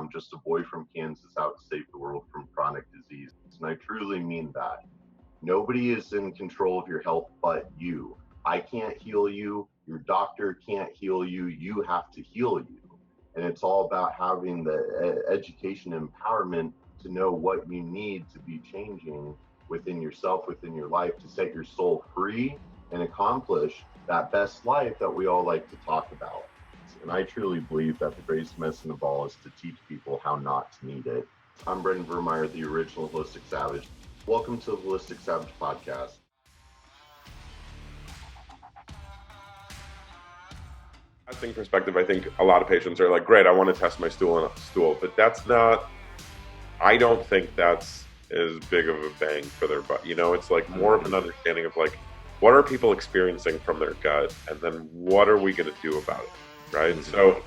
I'm just a boy from Kansas out to save the world from chronic disease. And I truly mean that. Nobody is in control of your health but you. I can't heal you. Your doctor can't heal you. You have to heal you. And it's all about having the education and empowerment to know what you need to be changing within yourself, within your life, to set your soul free and accomplish that best life that we all like to talk about. And I truly believe that the greatest medicine of all is to teach people how not to need it. I'm Brendan Vermeyer, the original Holistic Savage. Welcome to the Holistic Savage podcast. Testing perspective, I think a lot of patients are like, great, I want to test my stool, but that's not, I don't think that's as big of a bang for their butt. You know, it's like more of an understanding of like, what are people experiencing from their gut? And then what are we going to do about it? Right. So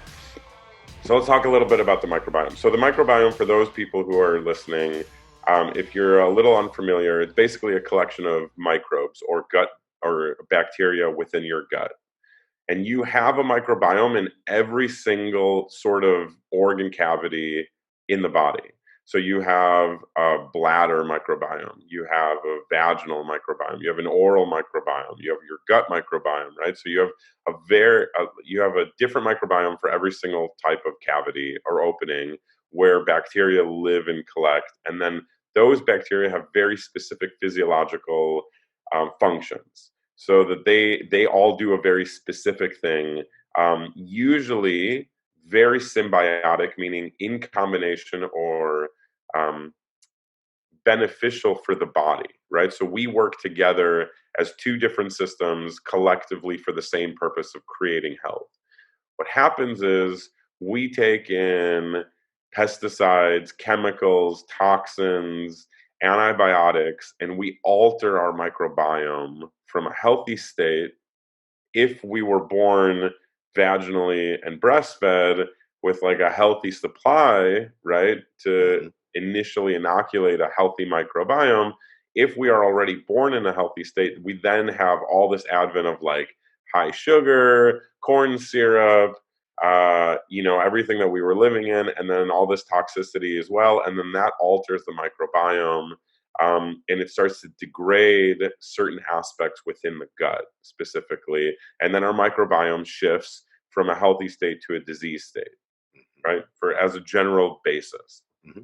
let's talk a little bit about the microbiome. So the microbiome, for those people who are listening, if you're a little unfamiliar, it's basically a collection of microbes or gut or bacteria within your gut. And you have a microbiome in every single sort of organ cavity in the body. So you have a bladder microbiome, you have a vaginal microbiome, you have an oral microbiome, you have your gut microbiome, right? So you have a different microbiome for every single type of cavity or opening where bacteria live and collect. And then those bacteria have very specific physiological functions. So that they all do a very specific thing, usually very symbiotic, meaning in combination or beneficial for the body, right? So we work together as two different systems collectively for the same purpose of creating health. What happens is we take in pesticides, chemicals, toxins, antibiotics, and we alter our microbiome from a healthy state if we were born vaginally and breastfed with like a healthy supply, right, to initially inoculate a healthy microbiome. If we are already born in a healthy state, we then have all this advent of like high sugar, corn syrup, everything that we were living in, and then all this toxicity as well. And then that alters the microbiome. And it starts to degrade certain aspects within the gut specifically. And then our microbiome shifts from a healthy state to a disease state, right? As a general basis. Mm-hmm.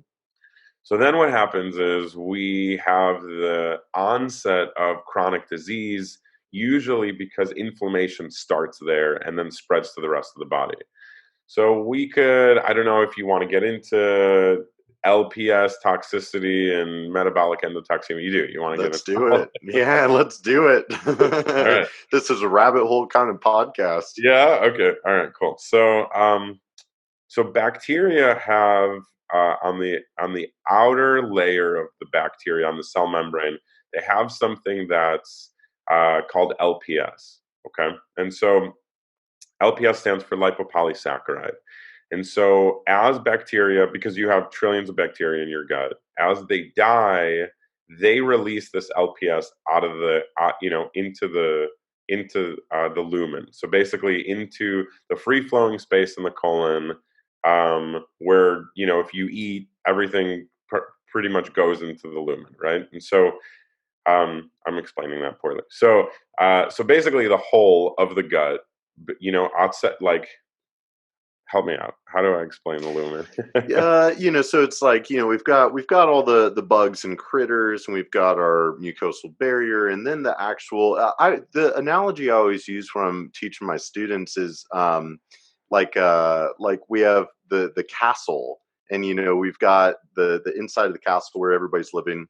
So then what happens is we have the onset of chronic disease, usually because inflammation starts there and then spreads to the rest of the body. So I don't know if you want to get into LPS toxicity and metabolic endotoxemia. You want to Let's do it. Yeah, let's do it. All right. This is a rabbit hole kind of podcast. Yeah. Okay. All right. Cool. So bacteria have on the outer layer of the bacteria on the cell membrane, they have something that's called LPS. Okay, and so LPS stands for lipopolysaccharide. And so as bacteria, because you have trillions of bacteria in your gut, as they die, they release this LPS out of the, into the lumen. So basically into the free-flowing space in the colon, where, if you eat, everything pretty much goes into the lumen, right? And so I'm explaining that poorly. So basically the whole of the gut, outside, like, help me out. How do I explain the lumen? So it's like, we've got all the bugs and critters, and we've got our mucosal barrier, and then the actual, the analogy I always use when I'm teaching my students is, like we have the castle, and, we've got the inside of the castle where everybody's living.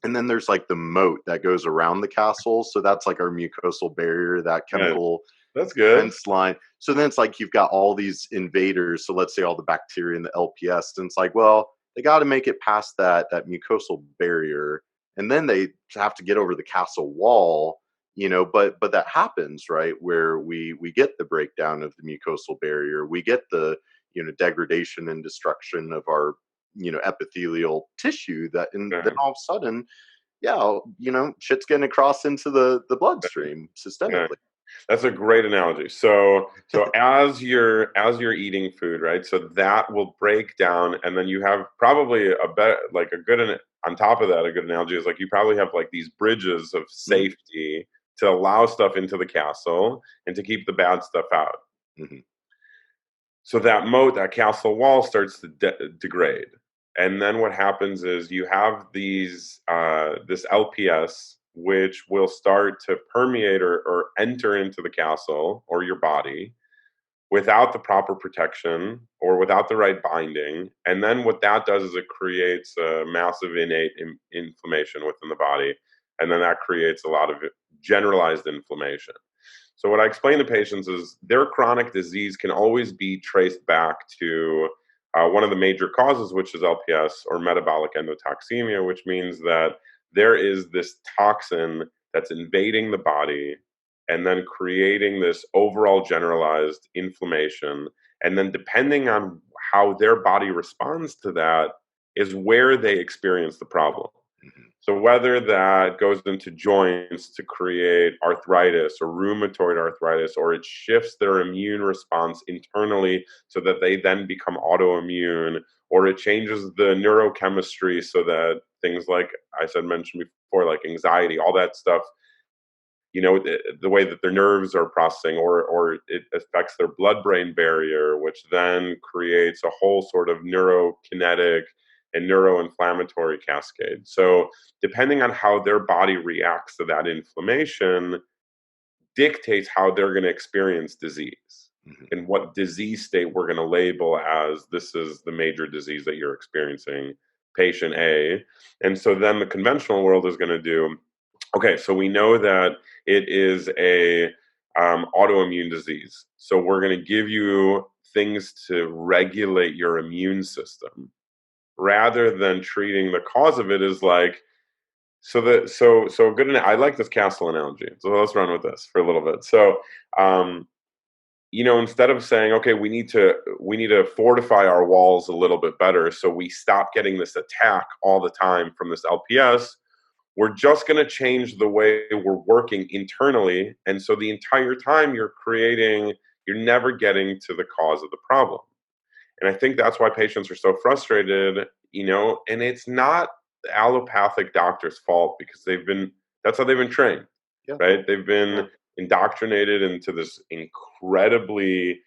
And then there's like the moat that goes around the castle. So that's like our mucosal barrier, that chemical That's good. defense line. So then it's like you've got all these invaders. So let's say all the bacteria and the LPS. And it's like, well, they got to make it past that mucosal barrier. And then they have to get over the castle wall, but that happens, right? Where we get the breakdown of the mucosal barrier. We get the, degradation and destruction of our epithelial tissue then all of a sudden, shit's getting across into the bloodstream systemically. That's a great analogy. So as you're eating food, right? So that will break down, and then you have probably a better, like a good, on top of that, a good analogy is like you probably have like these bridges of Mhm. safety to allow stuff into the castle and to keep the bad stuff out. Mhm. So that moat, that castle wall starts to degrade. And then what happens is you have this LPS, which will start to permeate or enter into the castle or your body without the proper protection or without the right binding. And then what that does is it creates a massive innate inflammation within the body. And then that creates a lot of generalized inflammation. So what I explain to patients is their chronic disease can always be traced back to one of the major causes, which is LPS or metabolic endotoxemia, which means that there is this toxin that's invading the body and then creating this overall generalized inflammation. And then depending on how their body responds to that is where they experience the problem. Mhm. So whether that goes into joints to create arthritis or rheumatoid arthritis, or it shifts their immune response internally so that they then become autoimmune, or it changes the neurochemistry so that things like mentioned before, like anxiety, all that stuff, the way that their nerves are processing, or it affects their blood-brain barrier, which then creates a whole sort of neurokinetic and neuroinflammatory cascade. So depending on how their body reacts to that inflammation dictates how they're going to experience disease Mhm. and what disease state we're going to label as this is the major disease that you're experiencing, patient A. And so then the conventional world is going to do, okay, so we know that it is a autoimmune disease. So we're going to give you things to regulate your immune system rather than treating the cause of it as like, so good. I like this castle analogy. So let's run with this for a little bit. So, instead of saying, okay, we need to fortify our walls a little bit better, so we stop getting this attack all the time from this LPS. We're just going to change the way we're working internally, and so the entire time you're never getting to the cause of the problem. And I think that's why patients are so frustrated, and it's not the allopathic doctor's fault because that's how they've been trained, Yeah. right? They've Yeah. been indoctrinated into this incredibly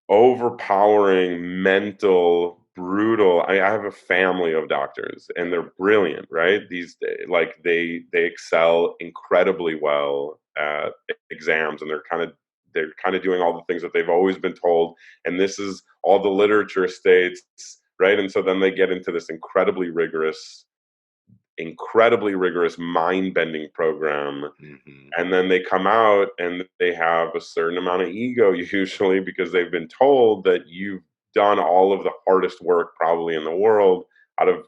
overpowering, mental, brutal. I have a family of doctors and they're brilliant, right? These like they excel incredibly well at exams, and they're kind of doing all the things that they've always been told, and this is all the literature states, right? And so then they get into this incredibly rigorous mind-bending program, Mhm. and then they come out and they have a certain amount of ego usually because they've been told that you've done all of the hardest work probably in the world out of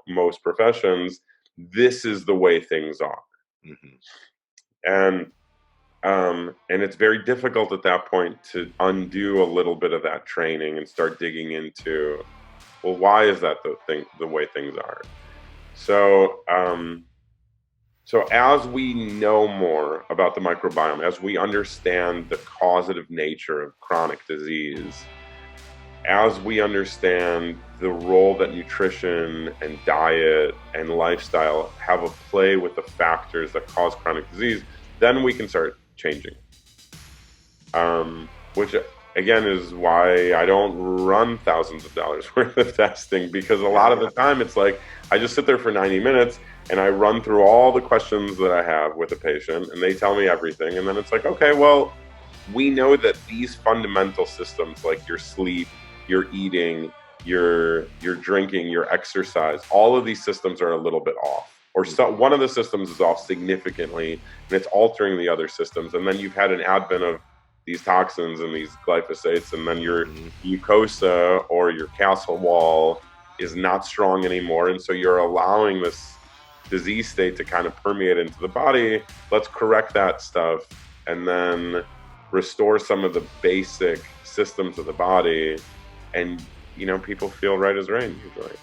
most professions. This is the way things are. Mhm. And it's very difficult at that point to undo a little bit of that training and start digging into, well, why is that the way things are. So as we know more about the microbiome, as we understand the causative nature of chronic disease, as we understand the role that nutrition and diet and lifestyle have a play with the factors that cause chronic disease, then we can start changing. Which again is why I don't run thousands of dollars worth of testing, because a lot of the time it's like I just sit there for 90 minutes and I run through all the questions that I have with a patient and they tell me everything. And then it's like, okay, well, we know that these fundamental systems like your sleep, your eating, your drinking, your exercise, all of these systems are a little bit off. Or one of the systems is off significantly and it's altering the other systems. And then you've had an advent of these toxins and these glyphosates, and then your Mhm. mucosa or your castle wall is not strong anymore. And so you're allowing this disease state to kind of permeate into the body. Let's correct that stuff and then restore some of the basic systems of the body. And, people feel right as rain usually.